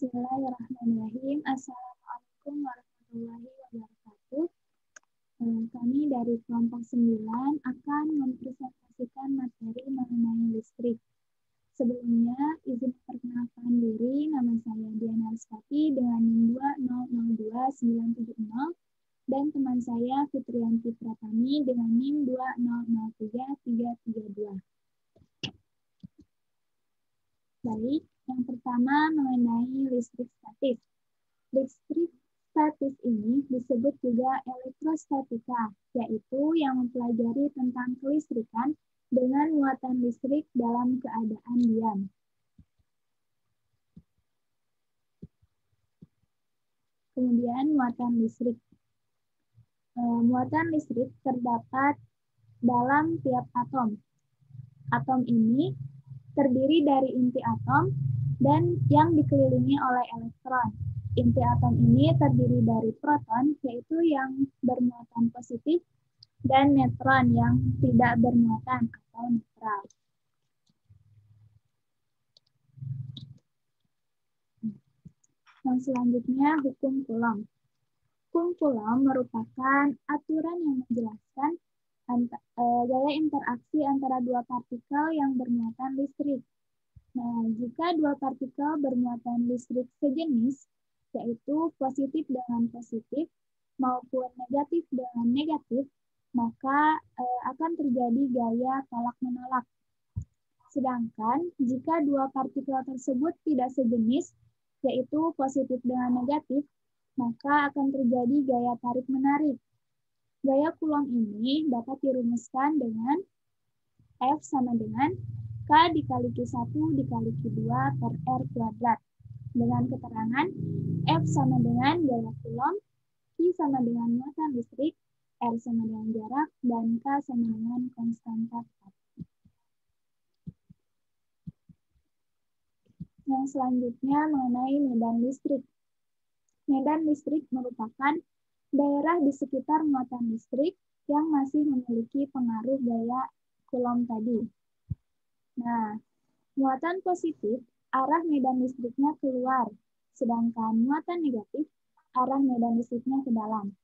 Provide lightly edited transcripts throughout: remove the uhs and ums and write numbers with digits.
Bismillahirrahmanirrahim. Assalamualaikum warahmatullahi wabarakatuh. Kami dari kelompok 9 akan mempresentasikan materi mengenai listrik. Sebelumnya, izin perkenalkan diri, nama saya Diana Rizky dengan NIM 2002970 dan teman saya Fitriyanti Pratami dengan NIM 2003332. Baik, yang pertama mengenai listrik statis. Listrik statis ini disebut juga elektrostatika, yaitu yang mempelajari tentang kelistrikan dengan muatan listrik dalam keadaan diam. Kemudian muatan listrik. Muatan listrik terdapat dalam tiap atom. Atom ini terdiri dari inti atom dan yang dikelilingi oleh elektron. Inti atom ini terdiri dari proton, yaitu yang bermuatan positif, dan neutron yang tidak bermuatan atau netral. Yang selanjutnya, hukum Coulomb. Hukum Coulomb merupakan aturan yang menjelaskan gaya interaksi antara dua partikel yang bermuatan listrik. Nah, jika dua partikel bermuatan listrik sejenis, yaitu positif dengan positif maupun negatif dengan negatif, maka akan terjadi gaya tolak-menolak. Sedangkan jika dua partikel tersebut tidak sejenis, yaitu positif dengan negatif, maka akan terjadi gaya tarik-menarik. Gaya Coulomb ini dapat dirumuskan dengan F sama dengan K dikali Q1 dikali Q2 per R kuadrat. Dengan keterangan F sama dengan gaya Coulomb, Q sama dengan muatan listrik, R sama dengan jarak, dan K sama dengan konstanta tepat. Yang selanjutnya mengenai medan listrik. Medan listrik merupakan daerah di sekitar muatan listrik yang masih memiliki pengaruh gaya Coulomb tadi. Nah, muatan positif, arah medan listriknya keluar, sedangkan muatan negatif, arah medan listriknya ke dalam.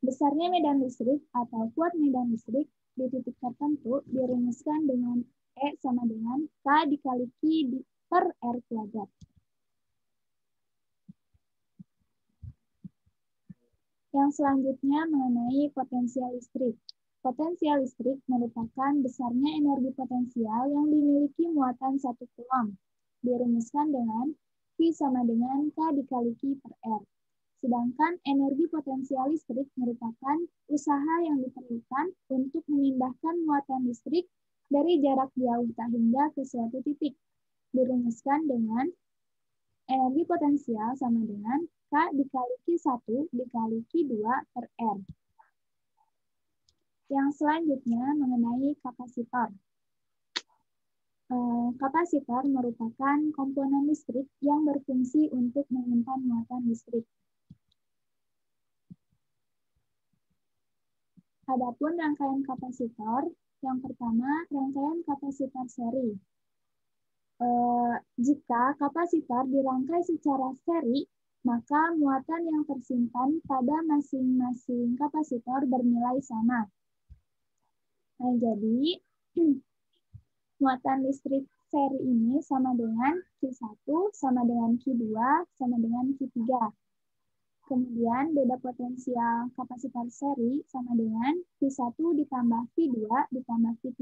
Besarnya medan listrik atau kuat medan listrik di titik tertentu dirumuskan dengan E sama dengan K dikali Q per R kuadrat. Yang selanjutnya mengenai potensial listrik. Potensial listrik merupakan besarnya energi potensial yang dimiliki muatan 1 Coulomb. Dirumuskan dengan Q sama dengan K dikali Q per R. Sedangkan energi potensial listrik merupakan usaha yang diperlukan untuk memindahkan muatan listrik dari jarak jauh tak hingga ke suatu titik. Dirumuskan dengan energi potensial sama dengan K dikali Q1 dikali Q2 per R. Yang selanjutnya mengenai kapasitor. Kapasitor merupakan komponen listrik yang berfungsi untuk menyimpan muatan listrik. Adapun rangkaian kapasitor, yang pertama rangkaian kapasitor seri. Jika kapasitor dirangkai secara seri, maka muatan yang tersimpan pada masing-masing kapasitor bernilai sama. Nah, jadi muatan listrik seri ini sama dengan Q1, sama dengan Q2, sama dengan Q3. Kemudian beda potensial kapasitor seri sama dengan Q1 ditambah Q2 ditambah Q3.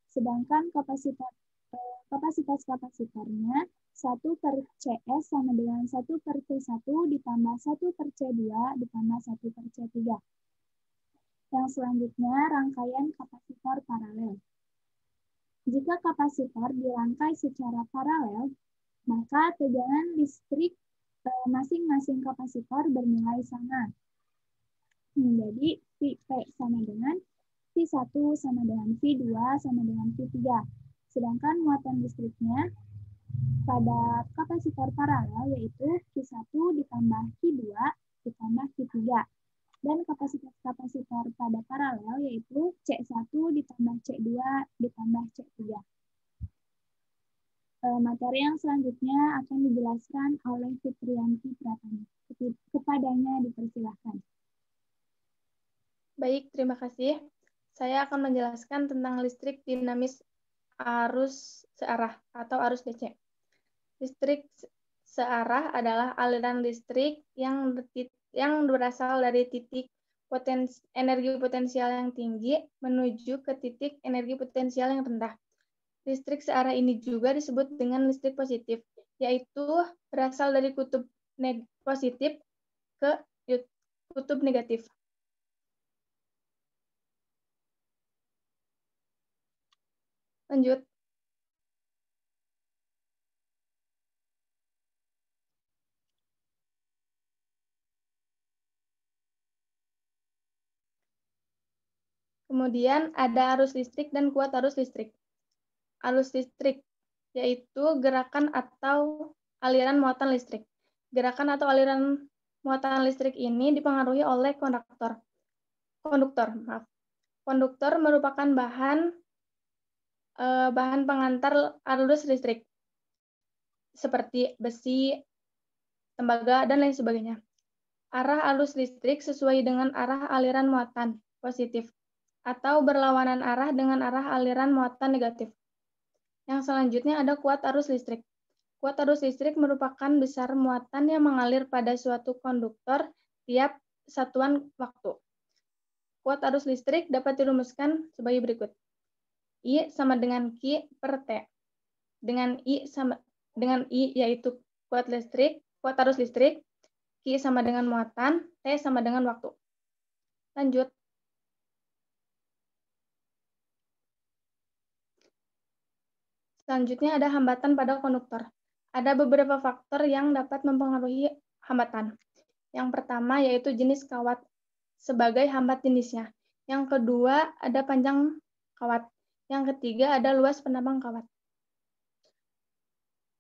Sedangkan kapasitas kapasitornya 1 per CS sama dengan 1 per C1 ditambah 1 per C2 ditambah 1 per C3. Yang selanjutnya rangkaian kapasitor paralel. Jika kapasitor dirangkai secara paralel, maka tegangan listrik masing-masing kapasitor bernilai sama. Jadi P sama dengan P1 sama dengan P2 sama dengan P3. Sedangkan muatan listriknya pada kapasitor paralel yaitu Q1 ditambah Q2 ditambah Q3. Dan kapasitas kapasitor pada paralel yaitu C1 ditambah C2 ditambah C3. Materi yang selanjutnya akan dijelaskan oleh Fitriyanti Pratama. Kepadanya dipersilahkan. Baik, terima kasih. Saya akan menjelaskan tentang listrik dinamis arus searah atau arus DC. Listrik searah adalah aliran listrik yang berasal dari titik energi potensial yang tinggi menuju ke titik energi potensial yang rendah. Listrik searah ini juga disebut dengan listrik positif, yaitu berasal dari kutub positif ke kutub negatif. Lanjut. Kemudian ada arus listrik dan kuat arus listrik. Arus listrik yaitu gerakan atau aliran muatan listrik. Gerakan atau aliran muatan listrik ini dipengaruhi oleh konduktor. Konduktor merupakan bahan pengantar arus listrik seperti besi, tembaga, dan lain sebagainya. Arah arus listrik sesuai dengan arah aliran muatan positif atau berlawanan arah dengan arah aliran muatan negatif. Yang selanjutnya ada kuat arus listrik. Kuat arus listrik merupakan besar muatan yang mengalir pada suatu konduktor tiap satuan waktu. Kuat arus listrik dapat dirumuskan sebagai berikut. I sama dengan Q per T. Dengan I yaitu kuat arus listrik, Q sama dengan muatan, T sama dengan waktu. Lanjut. Selanjutnya ada hambatan pada konduktor. Ada beberapa faktor yang dapat mempengaruhi hambatan. Yang pertama yaitu jenis kawat sebagai hambat jenisnya. Yang kedua ada panjang kawat. Yang ketiga ada luas penambang kawat.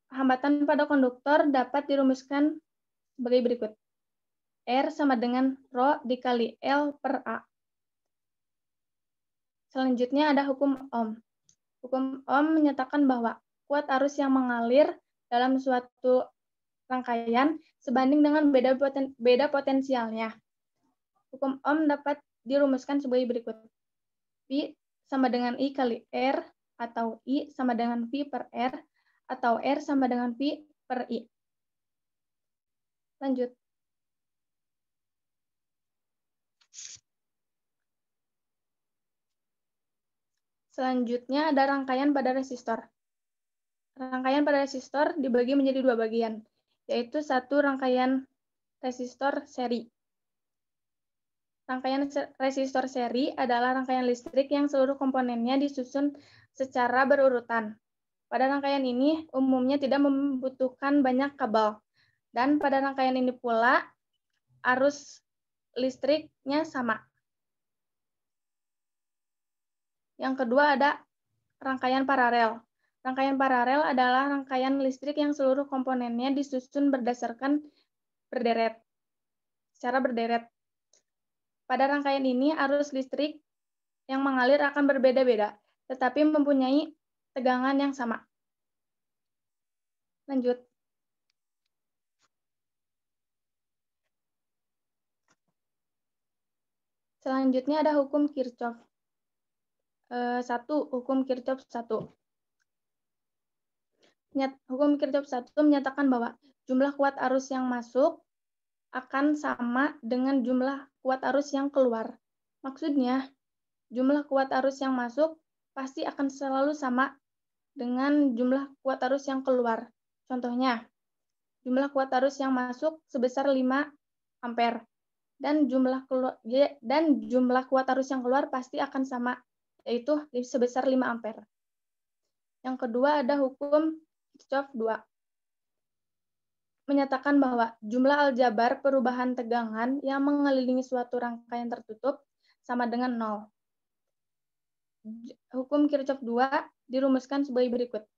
Hambatan pada konduktor dapat dirumuskan sebagai berikut. R sama dengan Rho dikali L per A. Selanjutnya ada hukum Ohm. Hukum Ohm menyatakan bahwa kuat arus yang mengalir dalam suatu rangkaian sebanding dengan beda potensialnya. Hukum Ohm dapat dirumuskan sebagai berikut. V sama dengan I kali R, atau I sama dengan V per R, atau R sama dengan V per I. Lanjut. Selanjutnya ada rangkaian pada resistor. Rangkaian pada resistor dibagi menjadi dua bagian, yaitu satu rangkaian resistor seri. Rangkaian resistor seri adalah rangkaian listrik yang seluruh komponennya disusun secara berurutan. Pada rangkaian ini umumnya tidak membutuhkan banyak kabel, dan pada rangkaian ini pula arus listriknya sama. Yang kedua ada rangkaian paralel. Rangkaian paralel adalah rangkaian listrik yang seluruh komponennya disusun secara berderet. Pada rangkaian ini arus listrik yang mengalir akan berbeda-beda, tetapi mempunyai tegangan yang sama. Lanjut. Selanjutnya ada hukum Kirchhoff. Hukum Kirchhoff 1. Hukum Kirchhoff 1 menyatakan bahwa jumlah kuat arus yang masuk akan sama dengan jumlah kuat arus yang keluar. Maksudnya, jumlah kuat arus yang masuk pasti akan selalu sama dengan jumlah kuat arus yang keluar. Contohnya, jumlah kuat arus yang masuk sebesar 5 ampere dan jumlah kuat arus yang keluar pasti akan sama, yaitu sebesar 5 ampere. Yang kedua ada hukum Kirchhoff 2. Menyatakan bahwa jumlah aljabar perubahan tegangan yang mengelilingi suatu rangkaian tertutup sama dengan 0. Hukum Kirchhoff 2 dirumuskan sebagai berikut.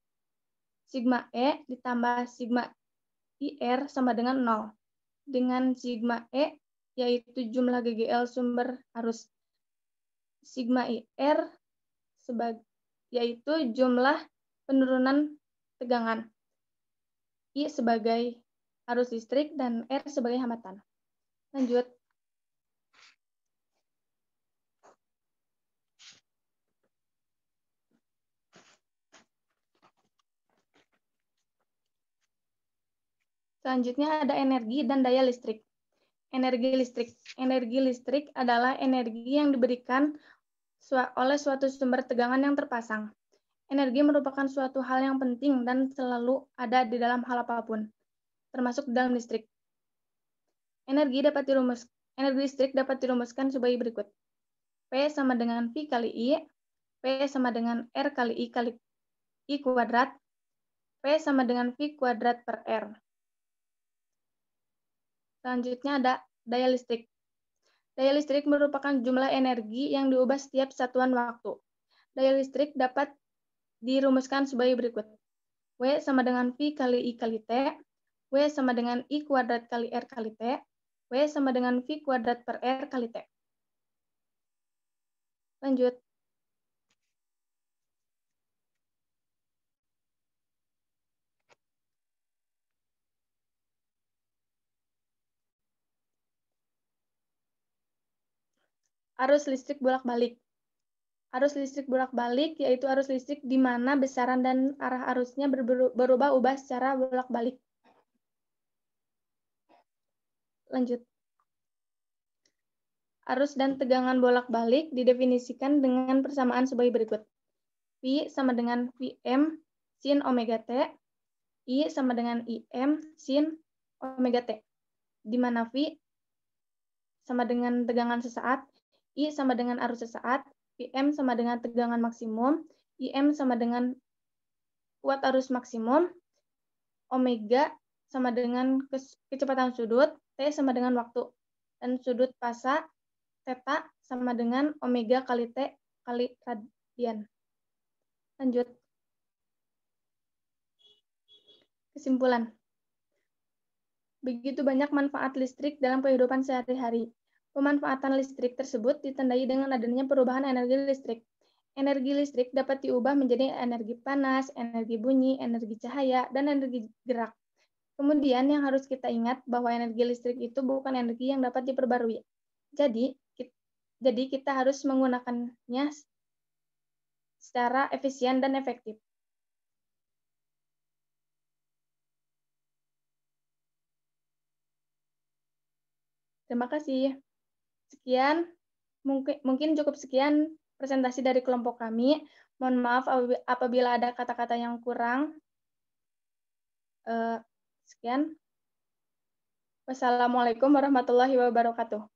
Sigma E ditambah sigma IR sama dengan 0. Dengan sigma E yaitu jumlah GGL sumber arus. Sigma IR yaitu jumlah penurunan tegangan, I sebagai arus listrik, dan R sebagai hambatan. Lanjut. Selanjutnya ada energi dan daya listrik. Energi listrik. Energi listrik adalah energi yang diberikan oleh suatu sumber tegangan yang terpasang. Energi merupakan suatu hal yang penting dan selalu ada di dalam hal apapun, termasuk dalam listrik. Energi listrik dapat dirumuskan sebagai berikut. P sama dengan V kali I, P sama dengan R kali I kuadrat, P sama dengan V kuadrat per R. Selanjutnya ada daya listrik. Daya listrik merupakan jumlah energi yang diubah setiap satuan waktu. Daya listrik dapat dirumuskan sebagai berikut. W sama dengan V kali I kali T, W sama dengan I kuadrat kali R kali T, W sama dengan V kuadrat per R kali T. Lanjut. Arus listrik bolak-balik. Arus listrik bolak-balik yaitu arus listrik di mana besaran dan arah arusnya berubah-ubah secara bolak-balik. Lanjut. Arus dan tegangan bolak-balik didefinisikan dengan persamaan sebagai berikut. V sama dengan Vm sin omega T, I sama dengan Im sin omega T, di mana V sama dengan tegangan sesaat, I sama dengan arus sesaat, Vm sama dengan tegangan maksimum, Im sama dengan kuat arus maksimum, omega sama dengan kecepatan sudut, T sama dengan waktu, dan sudut fasa theta sama dengan omega kali T kali radian. Lanjut. Kesimpulan. Begitu banyak manfaat listrik dalam kehidupan sehari-hari. Pemanfaatan listrik tersebut ditandai dengan adanya perubahan energi listrik. Energi listrik dapat diubah menjadi energi panas, energi bunyi, energi cahaya, dan energi gerak. Kemudian yang harus kita ingat bahwa energi listrik itu bukan energi yang dapat diperbarui. Jadi kita harus menggunakannya secara efisien dan efektif. Terima kasih. Sekian, mungkin cukup sekian presentasi dari kelompok kami. Mohon maaf apabila ada kata-kata yang kurang. Sekian. Wassalamualaikum warahmatullahi wabarakatuh.